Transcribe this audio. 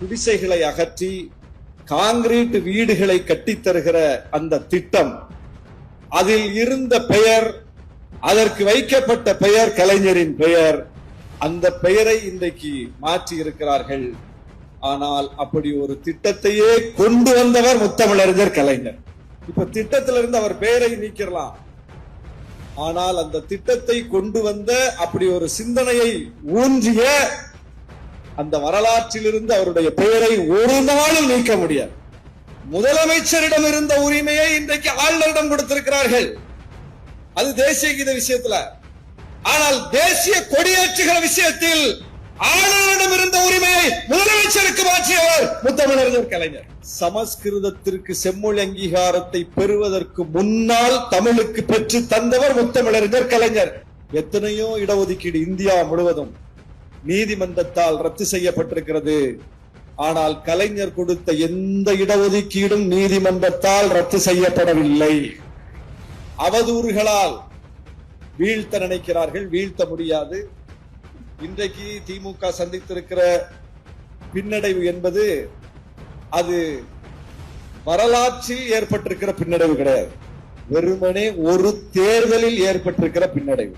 குடிசைகளை அகற்றி காங்கிரீட் வீடுகளை கட்டித்தருகிற அந்த திட்டம், அதில் இருந்த பெயர், அதற்கு வைக்கப்பட்ட பெயர் கலைஞரின் பெயர். அந்த பெயரை இன்றைக்கு மாற்றி இருக்கிறார்கள். ஆனால் அப்படி ஒரு திட்டத்தையே கொண்டு வந்தவர் முத்தமிழறிஞர் கலைஞர். இப்ப திட்டத்திலிருந்து அவர் பெயரை நீக்கலாம். ஆனால் அந்த திட்டத்தை கொண்டு வந்த, அப்படி ஒரு சிந்தனையை ஊன்றிய அந்த வரலாற்றிலிருந்து அவருடைய பெயரை ஒரு நாளும் நீக்க முடியாது. முதலமைச்சரிடம் இருந்த உரிமையை இன்றைக்கு ஆளுநரிடம் கொடுத்திருக்கிறார்கள். அது தேசிய கீத விஷயத்துல. ஆனால் தேசிய கொடியேற்றுகிற விஷயத்தில் ஆளுநரிடம் இருந்த உரிமையை முதலமைச்சருக்கு மாற்றியவர் முத்தமிழறிஞர் கலைஞர். சமஸ்கிருதத்திற்கு செம்மொழி அங்கீகாரத்தை பெறுவதற்கு முன்னால் தமிழுக்கு பெற்று தந்தவர் முத்தமிழறிஞர் கலைஞர். எத்தனையோ இடஒதுக்கீடு இந்தியா முழுவதும் நீதிமன்றத்தால் ரத்து செய்யப்பட்டிருக்கிறது. ஆனால் கலைஞர் கொடுத்த எந்த இடஒதுக்கீடும் நீதிமன்றத்தால் ரத்து செய்யப்படவில்லை. அவதூறுகளால் வீழ்த்த நினைக்கிறார்கள், வீழ்த்த முடியாது. இன்றைக்கு திமுக சந்தித்திருக்கிற பின்னடைவு என்பது அது வரலாற்றில் ஏற்பட்டிருக்கிற பின்னடைவு கிடையாது, வெறுமனே ஒரு தேர்தலில் ஏற்பட்டிருக்கிற பின்னடைவு.